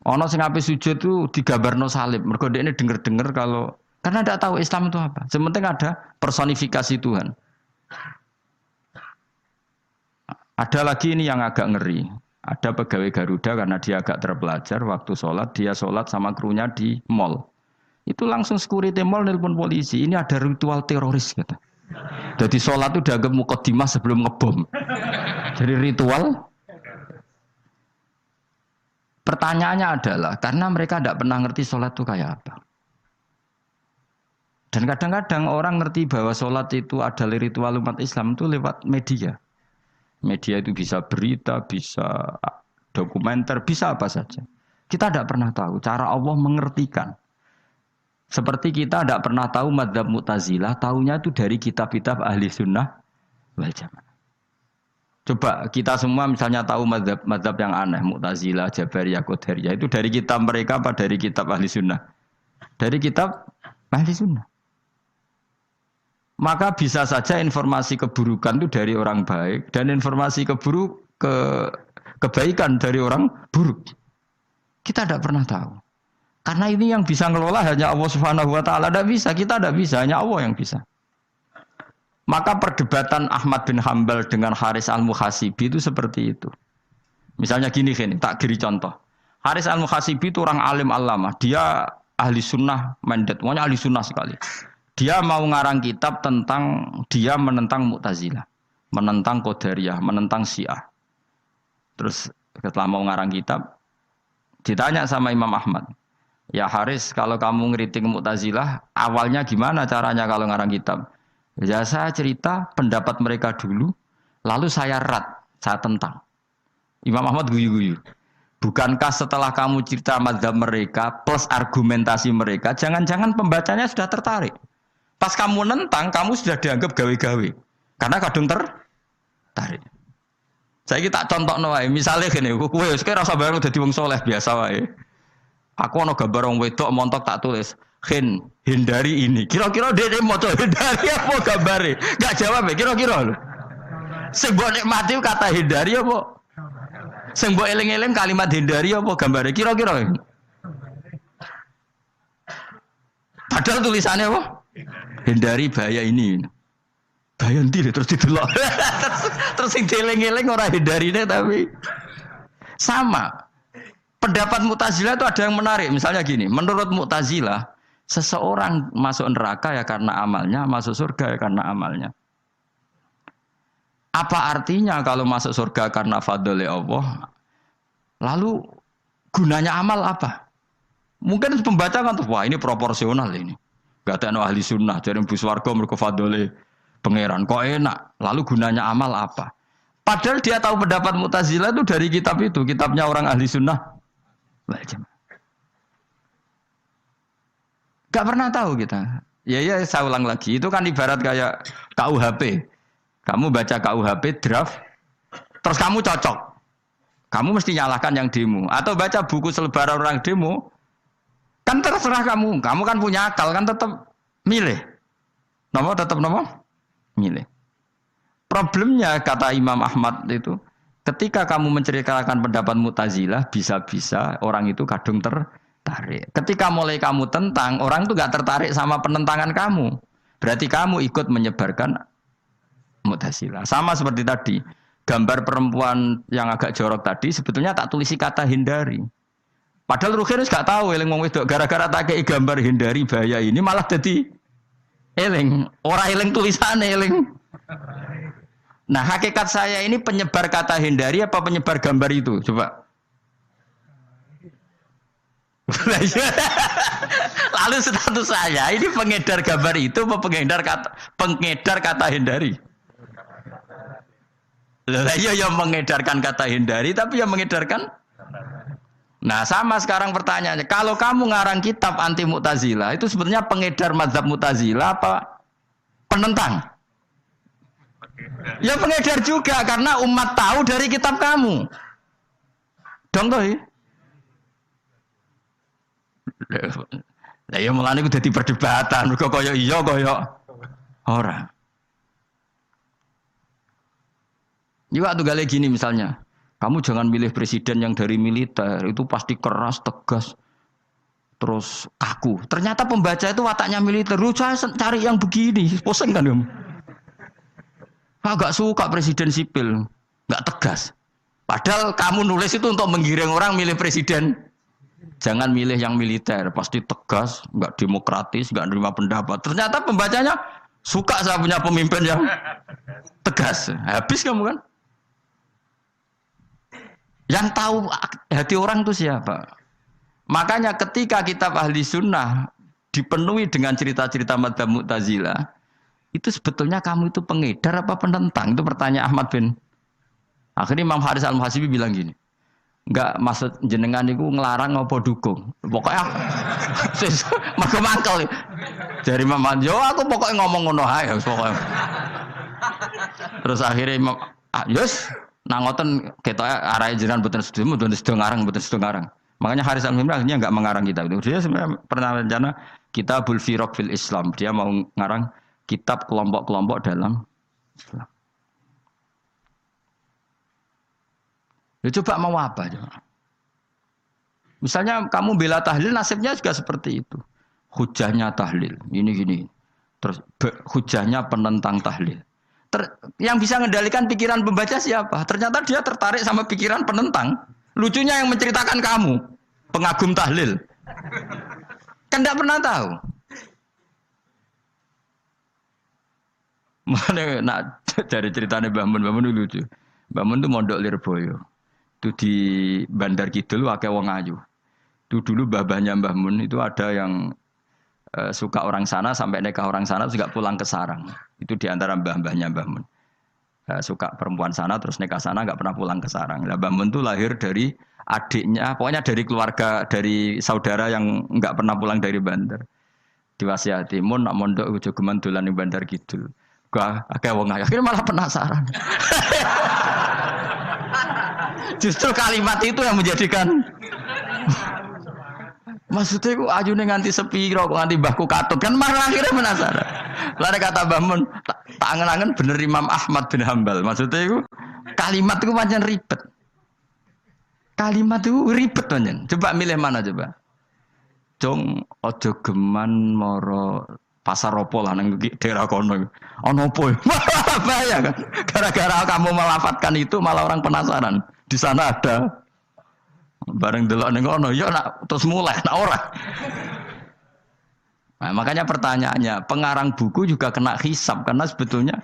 Ono sing ape sujud tuh digambarno salib. Mergo dekne denger-denger kalau karena tidak tahu Islam itu apa. Sementing ada personifikasi Tuhan. Ada lagi ini yang agak ngeri. Ada pegawai Garuda karena dia agak terpelajar waktu sholat dia sholat sama krunya di mall. Itu langsung security mall nelpon polisi. Ini ada ritual teroris kata. Jadi sholat itu dianggap mukadimah sebelum ngebom. Jadi ritual. Pertanyaannya adalah karena mereka tidak pernah ngerti sholat itu kayak apa. Dan kadang-kadang orang ngerti bahwa sholat itu adalah ritual umat Islam itu lewat media. Media itu bisa berita, bisa dokumenter, bisa apa saja. Kita tidak pernah tahu cara Allah mengertikan. Seperti kita tidak pernah tahu madzhab Mu'tazilah, tahunya itu dari kitab-kitab ahli sunnah wal jamaah. Coba kita semua misalnya tahu madzhab yang aneh, Mu'tazilah, Jabariyah, Qadariyah, itu dari kitab mereka apa dari kitab ahli sunnah? Dari kitab ahli sunnah. Maka bisa saja informasi keburukan itu dari orang baik dan informasi kebaikan dari orang buruk. Kita tidak pernah tahu. Karena ini yang bisa ngelola hanya Allah Subhanahu wa taala, tidak bisa, kita tidak bisa, hanya Allah yang bisa. Maka perdebatan Ahmad bin Hambal dengan Haris Al-Muhasibi itu seperti itu. Misalnya gini, tak kiri contoh. Haris Al-Muhasibi itu orang alim allamah, dia ahli sunnah mandat, pokoknya ahli sunnah sekali. Dia mau ngarang kitab tentang dia menentang Mu'tazilah, menentang Qadariyah, menentang Syiah. Terus setelah mau ngarang kitab, ditanya sama Imam Ahmad, ya Haris, kalau kamu ngeritik Mu'tazilah, awalnya gimana caranya kalau ngarang kitab? Ya saya cerita pendapat mereka dulu, lalu saya saya tentang. Imam Ahmad guyu-guyu. Bukankah setelah kamu cerita mazhab mereka plus argumentasi mereka, jangan-jangan pembacanya sudah tertarik. Pas kamu nentang, kamu sudah dianggap gawe-gawe. Karena kadung tertarik. Saya kita contoh wae, misalnya gini, kowe sekarang rasa bareng dadi wong soleh biasa wae. Aku ana gambar wong wedok montok tak tulis, hindari ini. Kira-kira dia mau hindari apa gambare? Enggak jawab ya, kira-kira lho. Sing mbok nikmati kata hindari apa? Sing mbok eling-eling kalimat hindari apa gambare? Kira-kira. Padahal tulisannya apa? Hindari bahaya ini. Bahaya ndi terus didelok. Terus sing dieling-eling ora hindarine tapi sama. Pendapat Mu'tazilah itu ada yang menarik. Misalnya gini, menurut Mu'tazilah, seseorang masuk neraka ya karena amalnya, masuk surga ya karena amalnya. Apa artinya kalau masuk surga karena fadlile Allah? Lalu gunanya amal apa? Mungkin pembaca kan tuh, wah ini proporsional ini. Gak ada ahli sunnah, jadi bus warga mereka fadlile pangeran. Kok enak? Lalu gunanya amal apa? Padahal dia tahu pendapat Mu'tazilah itu dari kitab itu, kitabnya orang ahli sunnah. Gak pernah tahu kita. Ya saya ulang lagi. Itu kan ibarat kayak KUHP. Kamu baca KUHP draft, terus kamu cocok. Kamu mesti nyalahkan yang demo. Atau baca buku selebaran orang demo, kan terserah kamu. Kamu kan punya akal, kan tetap milih. Tetap milih. Problemnya kata Imam Ahmad itu, ketika kamu menceritakan pendapat Mu'tazilah, bisa-bisa orang itu kadung tertarik. Ketika mulai kamu tentang, orang itu gak tertarik sama penentangan kamu. Berarti kamu ikut menyebarkan Mu'tazilah. Sama seperti tadi, gambar perempuan yang agak jorok tadi, sebetulnya tak tulisi kata hindari. Padahal Ruhin gak tahu, eling wong wedok gara-gara tak kei gambar hindari bahaya ini, malah jadi eling. Orang eling tulisannya eling. Nah hakikat saya ini penyebar kata hindari apa penyebar gambar itu? Coba. Lalu status saya ini pengedar gambar itu apa pengedar kata hindari? Iya yang mengedarkan kata hindari tapi yang mengedarkan. Nah sama sekarang pertanyaannya, kalau kamu ngarang kitab anti Mu'tazilah itu sebetulnya pengedar mazhab Mu'tazilah apa penentang? Ya pengedar juga karena umat tahu dari kitab kamu. Dong toh. Lah ya mulane ku dadi perdebatan, mergo kaya iya kaya ora. Juga tunggale gini misalnya, kamu jangan milih presiden yang dari militer, itu pasti keras, tegas, terus kaku. Ternyata pembaca itu wataknya militer. Lu cari yang begini, bosan kan kamu? Agak suka presiden sipil, nggak tegas. Padahal kamu nulis itu untuk menggiring orang milih presiden. Jangan milih yang militer, pasti tegas, nggak demokratis, nggak nerima pendapat. Ternyata pembacanya suka saya punya pemimpin yang tegas. Habis kamu kan? Yang tahu hati orang itu siapa? Makanya ketika kitab Ahli Sunnah dipenuhi dengan cerita-cerita madzhab Mu'tazilah, itu sebetulnya kamu itu pengedar apa penentang? Itu pertanyaan Ahmad bin. Akhirnya Imam Haris Al-Muhasibi bilang gini. Enggak maksud jenengan itu ngelarang apa dukung. Pokoknya aku mangkel. Dari Imam Yo aku pokoknya ngomong ngono ae pokoknya. Terus akhirnya Imam Yus nang ngoten ketok arahe jenengan mboten sedo ngarang mboten sedo ngarang. Makanya Haris Al-Muhasibi akhirnya enggak mengarang kitab itu. Dia sebenarnya pernah rencana Kitabul Firaq fil Islam. Dia mau ngarang kitab kelompok-kelompok dalam Islam. Ya coba mau apa coba? Misalnya kamu bela tahlil, nasibnya juga seperti itu. Hujahnya tahlil, ini gini. Terus hujahnya penentang tahlil. Yang bisa mengendalikan pikiran pembaca siapa? Ternyata dia tertarik sama pikiran penentang. Lucunya yang menceritakan kamu, pengagum tahlil. Kan tidak pernah tahu. Mana nak dari ceritanya Mbah Mun lucu. Mbah Mun itu mondok Lirboyo. Itu di Bandar Kidul akeh wong ayu. Itu dulu babahnya Mbah Mun itu ada yang suka orang sana sampai nikah orang sana juga pulang ke sarang. Itu di antara mbah-mbahnya Mbah Mun. Suka perempuan sana terus nikah sana enggak pernah pulang ke sarang. Lah Mbah Mun itu lahir dari adiknya, pokoknya dari keluarga dari saudara yang enggak pernah pulang dari Bandar. Diwasiati mun nak mondok ojo geman dolan ning Bandar Kidul. Akeh wong ayu. Akhirnya malah penasaran. Justru kalimat itu yang menjadikan maksudnya ku ajune nganti sepiro kok nganti mbahku katut kan malah akhirnya penasaran. Lare kata Mbah Mun tak angen-angen bener Imam Ahmad bin Hambal. Maksudnya ku kalimat itu pancen ribet. Kalimat itu ribet pancen. Coba milih mana coba? Jong ojo geman moro pasar opo lah nang daerah kono. Ono opo? Bahaya kan. Gara-gara kamu melafatkan itu malah orang penasaran. Di sana ada bareng delok ning kono ya nak terus mulai nak ora. Nah, makanya pertanyaannya, pengarang buku juga kena hisab karena sebetulnya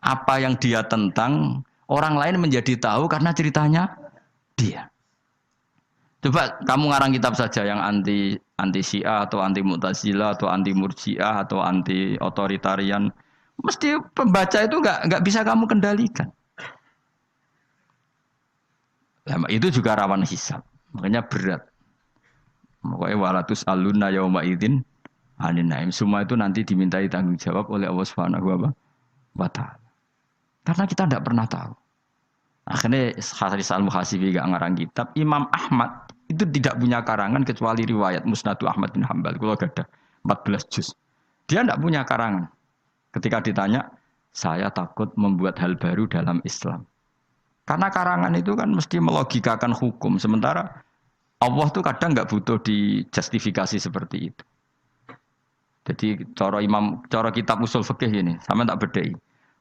apa yang dia tentang orang lain menjadi tahu karena ceritanya dia. Coba kamu ngarang kitab saja yang anti Syiah atau anti Mu'tazilah atau anti Murji'ah atau anti otoritarian, mesti pembaca itu enggak bisa kamu kendalikan. Nah, itu juga rawan hisab. Makanya berat. Makanya walatus alunna yauma idzin anin naim. Semua itu nanti dimintai tanggung jawab oleh Allah Subhanahu wa taala. Karena kita tidak pernah tahu. Akhirnya Haris Al-Muhasibi gak ngarang kitab. Imam Ahmad itu tidak punya karangan kecuali riwayat Musnadu Ahmad bin Hambal. Kalau ada 14 juz. Dia tidak punya karangan. Ketika ditanya, saya takut membuat hal baru dalam Islam. Karena karangan itu kan mesti melogikakan hukum. Sementara Allah tuh kadang nggak butuh dijustifikasi seperti itu. Jadi cara kitab usul fikih ini, sama tak bedai.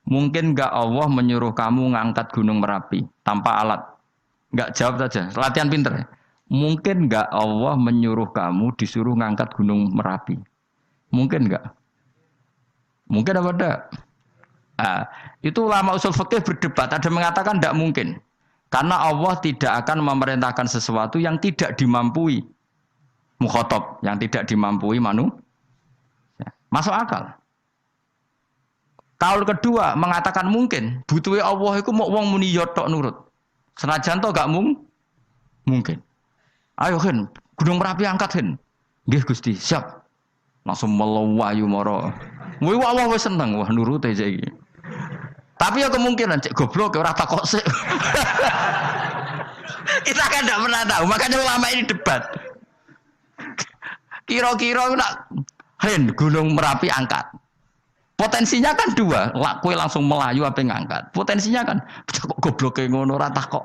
Mungkin nggak Allah menyuruh kamu ngangkat gunung Merapi tanpa alat? Nggak, jawab saja. Latihan pinter. Mungkin nggak Allah menyuruh kamu disuruh ngangkat gunung Merapi? Mungkin nggak? Mungkin apa enggak? Nah, itu ulama usul fikih berdebat. Ada mengatakan tidak mungkin. Karena Allah tidak akan memerintahkan sesuatu yang tidak dimampui mukhatab, yang tidak dimampui manusia. Masuk akal. Kaul kedua mengatakan mungkin. Butuhe Allah itu mau wong muni yo tok nurut. Senajan to gak mungkin. Ayo Hen, Gunung Merapi angkat Hen. Nggih Gusti, siap. Langsung melawayu mara. Wih Allah wis seneng, wah nurut aja iki. Tapi ya kemungkinan cek goblok ora takok sik. Kita kan tidak pernah tahu, makanya ulama ini debat. Kira-kira nak Gunung Merapi angkat. Potensinya kan dua, kowe langsung melayu apa ngangkat. Potensinya kan kok gobloke ngono ora tak kok.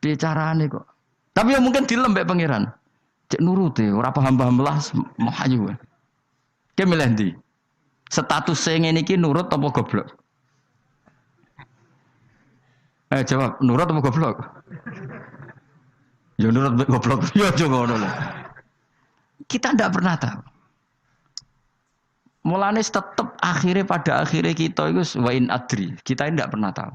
Bicarane kok. Tapi ya mungkin dilembek pangeran. Cek nuruti, ora paham-paham belas melayu. Ki milih ndi? Status sing ngene iki nurut apa goblok? Jawab, nurut apa goblok? Ya nurut goblok. Ya aja ngono lho. Kita ndak pernah tahu. Mulane tetep pada akhirnya kita itu wa in adri. Kita tidak pernah tahu.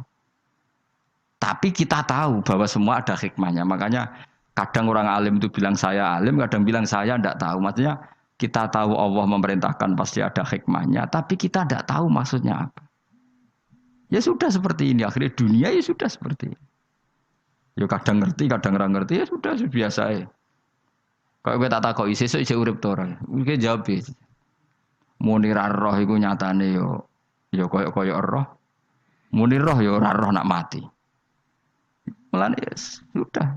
Tapi kita tahu bahwa semua ada hikmahnya. Makanya kadang orang alim itu bilang saya alim, kadang bilang saya tidak tahu. Maksudnya kita tahu Allah memerintahkan pasti ada hikmahnya, tapi kita tidak tahu maksudnya apa. Ya sudah seperti ini. Akhirnya dunia ya sudah seperti ini. Ya kadang ngerti, kadang nggak ngerti, ya sudah biasa ya. Kalau gue tak tahu sesuk isih urip to ora. Gue jawab ya. Muni ra roh iku nyatane yo koyo roh. Muni roh yo ora roh nak mati. Mulane sudah.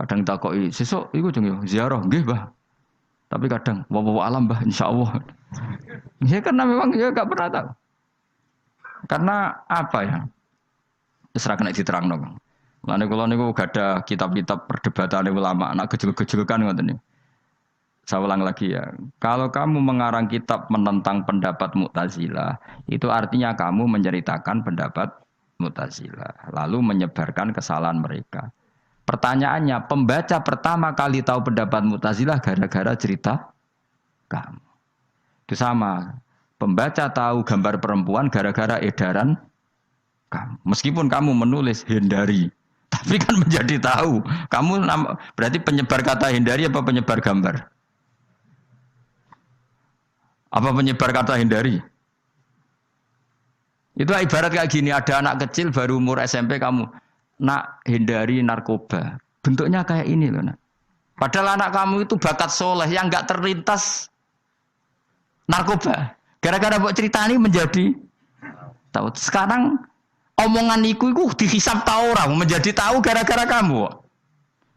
Kadang takoki sesuk iku jeng yo ziarah nggih, Mbah. Tapi kadang wa alam, Mbah, insyaallah. Ya karena memang ya enggak pernah tahu. Karena apa ya? Wis ra kena diterangno, Bang. Mulane kula niku gak ada kitab-kitab perdebatan ulama, anak gejul-gejulkan ngoten niku. Saya ulang lagi ya, kalau kamu mengarang kitab menentang pendapat Mu'tazilah, itu artinya kamu menceritakan pendapat Mu'tazilah, lalu menyebarkan kesalahan mereka. Pertanyaannya, pembaca pertama kali tahu pendapat Mu'tazilah gara-gara cerita kamu. Itu sama, pembaca tahu gambar perempuan gara-gara edaran kamu. Meskipun kamu menulis hindari, tapi kan menjadi tahu. Kamu berarti penyebar kata hindari apa penyebar gambar? Apa penyebar kata hindari? Itu ibarat kayak gini, ada anak kecil baru umur SMP kamu, nak hindari narkoba. Bentuknya kayak ini loh, nak. Padahal anak kamu itu bakat soleh yang nggak terlintas narkoba. Gara-gara buat cerita ini menjadi tahu. Sekarang omongan iku dihisap tahu orang menjadi tahu gara-gara kamu.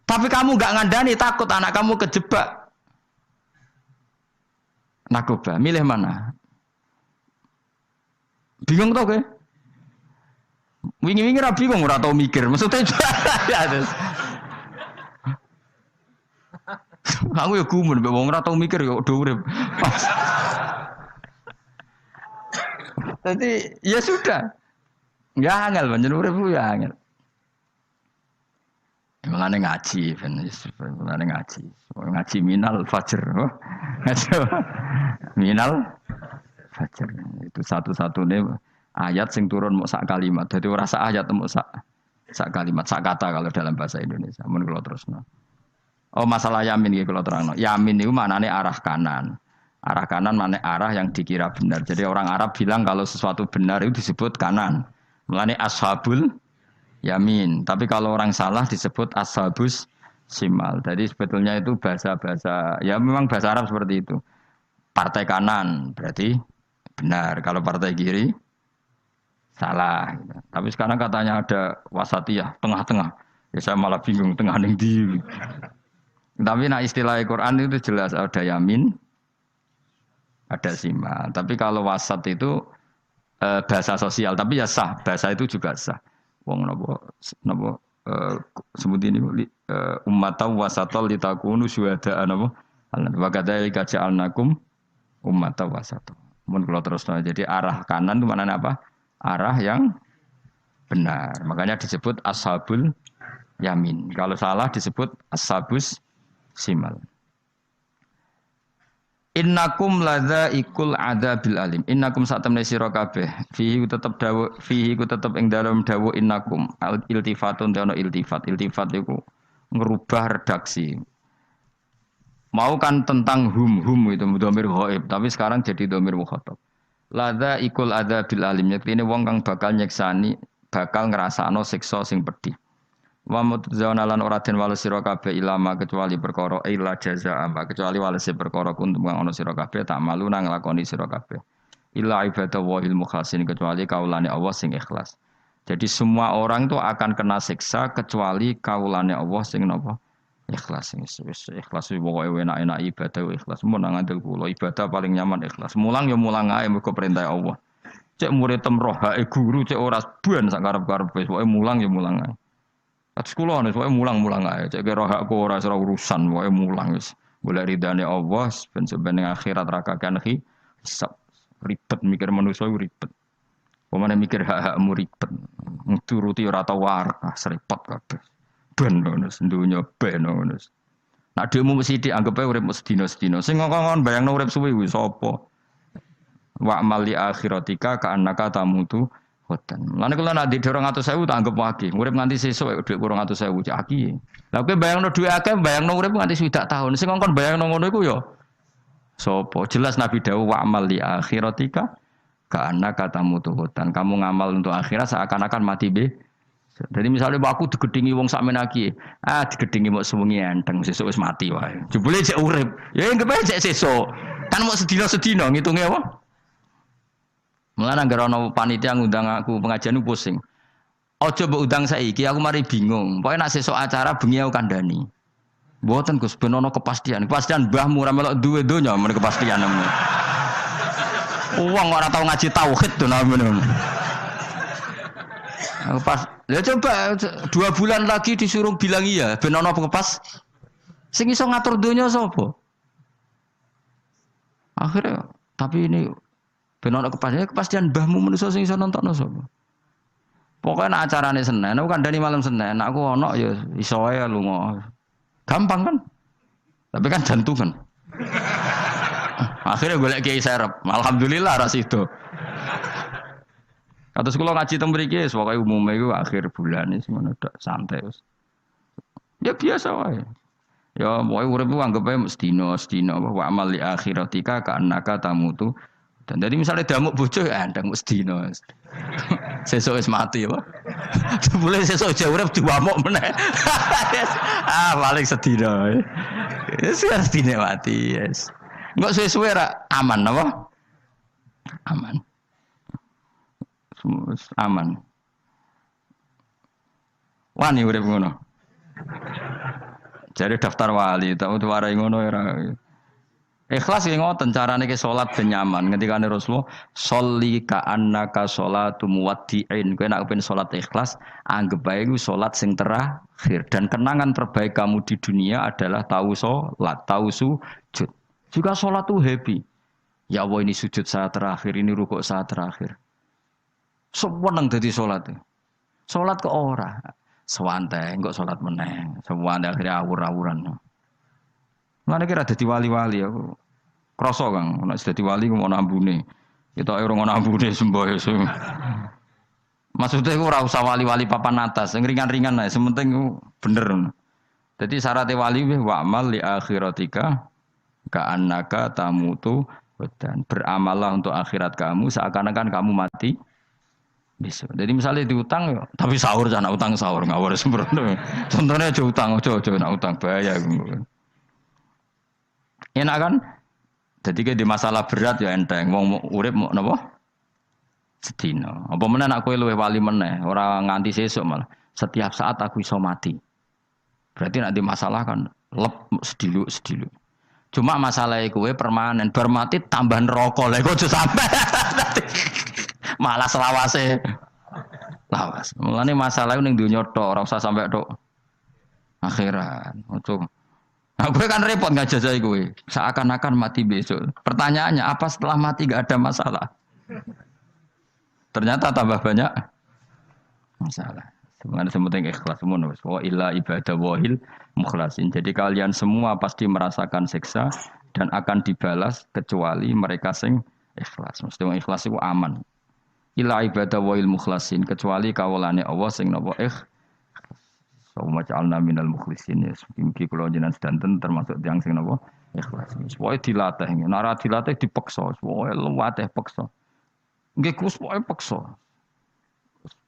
Tapi kamu nggak ngandani, takut anak kamu kejebak narkoba, milih mana? Bingung tau ke? Wingi-wingi ra bingung, ora tau mikir. Maksudnya ya terus. Aku ya gumun, wong ora tau mikir ya do urip. Jadi ya sudah. Ya angel pancen urip ya angel. Mulane ngaji, mulane ngaji. Ngaji minal fajr. Minal fajr. Itu satu-satunya ayat sing turun mok sak kalimat. Dadi ora sak ayat mok sak kalimat, sak kata kalau dalam bahasa Indonesia. Mun kula terusno. Oh, masalah yamin iki kula terangno. Yamin itu maknane arah kanan. Arah kanan maknane arah yang dikira benar. Jadi orang Arab bilang kalau sesuatu benar itu disebut kanan. Mulane ashabul yamin. Tapi kalau orang salah disebut ashabus simal. Jadi sebetulnya itu bahasa-bahasa, ya memang bahasa Arab seperti itu. Partai kanan berarti benar. Kalau partai kiri salah. Tapi sekarang katanya ada wasatiyah, tengah-tengah. Ya saya malah bingung tengah ning ndi. Tapi nah istilah Al-Quran itu jelas ada yamin, ada simal. Tapi kalau wasat itu bahasa sosial. Tapi ya sah. Bahasa itu juga sah. Wong napa sebut ini ummatan wasatol litakunu syuhada'a napa wa kadzalika ja'alnakum ummatan wasatol. Mun kula terusno, jadi arah kanan itu maknanya apa? Arah yang benar. Makanya disebut ashabul yamin. Kalau salah disebut ashabus simal. Innakum ladzaikul adzabil alim. Innakum satamne sira kabeh. Fihi tetep dawuh, fihi ku tetep ing dalem dawuh innakum. Iltifatun ana iltifat. Iltifat iku ngerubah redaksi. Mau kan tentang hum itu dhamir ghaib, tapi sekarang jadi dhamir mukhatab. Ladzaikul adzabil alim. Yektine wong kang bakal nyeksani, bakal ngrasakno siksa sing pedhi. Wa mutzauna lan ora den wales sira kabeh ilama kecuali perkara illa jazaa kecuali wales perkara kuntum kang ana sira kabeh tak malu nang nglakoni sira kabeh illa ibadah wahil mukhlasin kecuali kaulane Allah sing ikhlas. Jadi semua orang itu akan kena siksa kecuali kaulane Allah sing napa Ikhlas wis ikhlas pokoke enak-enak ibadah ikhlas mun nang ngandel kula ibadah paling nyaman ikhlas. Mulang ya mulang ae mergo perintah Allah. Cek murid temroh hake guru cek ora ban sak karep-karep wis pokoke mulang ya mulang ae. Kados kula nek pokoke mulang-mulang ae cek kira hakku ora urusan pokoke mulang wis. Golek ridane Allah ben sebeneng akhirat ra kakean hisab. Ribet mikir manusa ribet. Pemane mikir hak-hakmu ribet. Nuruti ora tau waras repot kabeh. Ben ngono dunya ben ngono. Nek dhekmu mesti dianggep ae urip sedina-sedina. Sing ngongkon bayangno urip suwi kuwi sapa? Wa amali akhiratika ka annaka tamutu khotan. Lan kula nek ndek 200.000 tak anggap akeh. Urip nganti sesuk dhuwit 200.000 cak akeh. Lah kowe bayangno dhuwit akeh bayangno urip nganti 20 tahun. Sing ngongkon bayangno ngono iku ya sapa? Jelas Nabi dawuh wa amali akhiratika ka annaka tamutu khotan. Kamu ngamal untuk akhirat seakan-akan mati be. Jadi misalnya aku digedingi wong sakmen aki, digedingi mau sewengi enteng sesuk wis mati wae. Jebule cek urip. Ya enggak bae cek sesuk. Kan mau sedina-sedina ngitunge apa? Mulane anggere ana panitia ngundang aku pengajian pusing. Aja mbok undang saiki aku mari bingung. Pokoke nek sesuk acara bengi aku kandhani. Mboten Gus ben ana kepastian. Kepastian mbahmu ora melok duwe donya men kepastian namanya. Wong ora tau ngaji tauhid to namanya. Pas, ya coba 2 bulan lagi disuruh bilang iya, ben ana pas. Sing iso ngatur donya sapa? Akhirnya, tapi ini ben ana kepastian mbahmu manusa sing iso nonton sapa? Pokoke nek acarane Senin, aku kandhani malam Senin, aku ana ya iso wae lunga. Gampang kan? Tapi kan jantungan. Akhirnya golek kiai serep. Alhamdulillah ras itu. Kados kula ngaji teng mriki wis pokoke umume iku akhir bulan wis ngono tok santai wis. Ya biasa wae. Ya pokoke urip ku anggap ae sedina wa amal li akhiratika ka annaka tamutu. Dan jadi misalnya damuk bojo ya ndang sedina. Sesuk wis mati apa. Boleh sesuk aja urip diwamuk meneh. Paling sedina. Wis sedina mati yes. Engko suwe-suwe ra aman apa? Aman. Aman. Wani urip ngono. Jadi daftar wali, tak warai ngono ora. Ikhlas ki ngoten carane ki salat ben nyaman. Ngendikane Rasulullah, "Sholli ka annaka sholatu muwaddi'in." Kowe nek pengen salat ikhlas, anggap bae iku salat sing terakhir dan kenangan terbaik kamu di dunia adalah tahu salat, tahu sujud. Juga salat tuh happy. Ya Allah ini sujud saat terakhir, ini rukuk saat terakhir. Seneng dadi salat. Salat ke ora. Sewante engko salat meneh. Sewante akhirnya awur-awuran. Mana kira dadi wali-wali aku. Krasa Kang, nek dadi wali ku ono ambune. Kita ora ono ambune semboyo. Maksudnya aku ora usah wali-wali papan atas, sing ringan-ringan ae, sementing ku bener. Jadi syarat wali wa amal li akhiratika ka annaka tamutu dan beramallah untuk akhirat kamu seakan-akan kamu mati. Bisa. Jadi misalnya diutang, tapi sahur jangan utang sahur ngawur sembrono. Contohnya aja utang, aja nak utang bahaya. Enak kan? Jadi kayak di masalah berat ya enteng. Wong urip mau napa? Sedina. Apa meneh nak kowe luwih wali meneh, ora nganti sesuk malah. Setiap saat aku iso mati. Berarti nak di masalah kan lep sediluk. Cuma masalah kowe permanen, bar mati tambah neraka. Lha kok aja sampe. Malah selawase. Lawas. Mulane masalah ning donya tok, ora usah sampe tok akhirat. Ojo. Nah, gue kan repot ngajajai gue. Seakan-akan mati besok. Pertanyaannya, apa setelah mati gak ada masalah? Ternyata tambah banyak masalah. Sebenarnya sementing ikhlas semua. Wa illa ibadah wahil mukhlasin. Jadi kalian semua pasti merasakan siksa dan akan dibalas kecuali mereka sing ikhlas. Mesti ikhlas itu aman. Illa ibadah wahil mukhlasin. Kecuali kawulane Allah sing napa Sawma ja'alna minal mukhlisin ya. Mungkin kalau jenengan sedanten termasuk yang sing napa ikhlas. Pokoke dilatih. Nara dilatih dipaksa. Pokoke luwatih paksa. Nggih Gus pokoke paksa.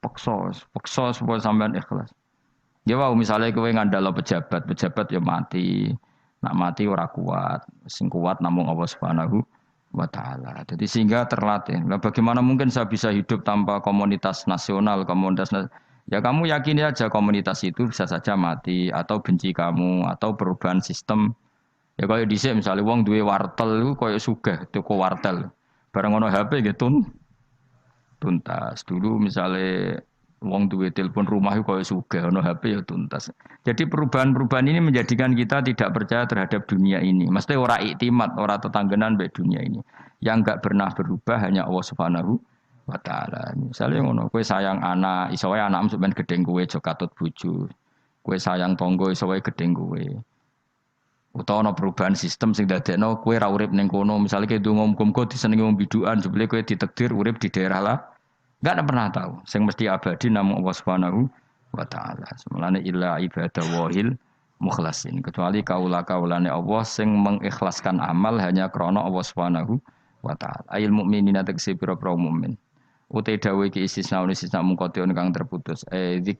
Paksa supaya sampean ikhlas. Ya wae misale kowe ngandalo pejabat ya mati. Nak mati ora kuat. Sing kuat namung Allah Subhanahu wa taala. Jadi sehingga terlatih. Nah, bagaimana mungkin saya bisa hidup tanpa komunitas nasional, Ya kamu yakini aja komunitas itu bisa saja mati atau benci kamu atau perubahan sistem. Ya kayak dhisik misalnya wong duwe wartel iku koyo sugih toko wartel. Bareng ono HP gitu tuntas. Dulu misalnya wong duwe telepon rumah itu koyo sugih ono HP ya tuntas. Jadi perubahan-perubahan ini menjadikan kita tidak percaya terhadap dunia ini. Mesti ora iktimat, ora tetanggenan mbek dunia ini. Yang enggak pernah berubah hanya Allah Subhanahu wa taala. Misalnya ngono, kowe sayang anak, iso wae anakmu sampeyan gedeng kowe aja katut bojo. Kowe sayang tangga iso wae gedeng kowe. Utawa ana perubahan sistem sing dadekno kowe ra urip ning kono, misale kowe ndonga muga-muga disenengi wong bidukan, jebule kowe ditakdir urip di daerah lah. Enggak ada pernah tahu. Sing mesti abadi namung Allah Subhanahu wa taala. Semulane illa ibadah wahil mukhlasin. Kecuali kaula-kaulane Allah sing mengikhlaskan amal hanya krana Allah Subhanahu wa taala. Ail mukminina tegese pira-pira mukmin. Utai dawuh iki istisna mungkotion kang terputus. Zik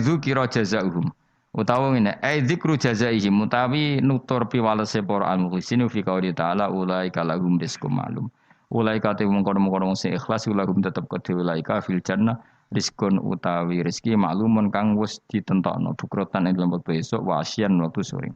dzukira jazaohum. Utawa ngene, dzikru jazaihim utawi nutur piwalese para al-mukhlisin fi qouli ta'ala ulaika lahum rizqum ma'lum. Ulaika te mungkon-mungkon sing ikhlas lahum tetep kedhe ulaika fil jannah rizqun utawi rezeki maklumun kang wis ditentokno bukrotan ing lembut besok wa asyan waktu sore.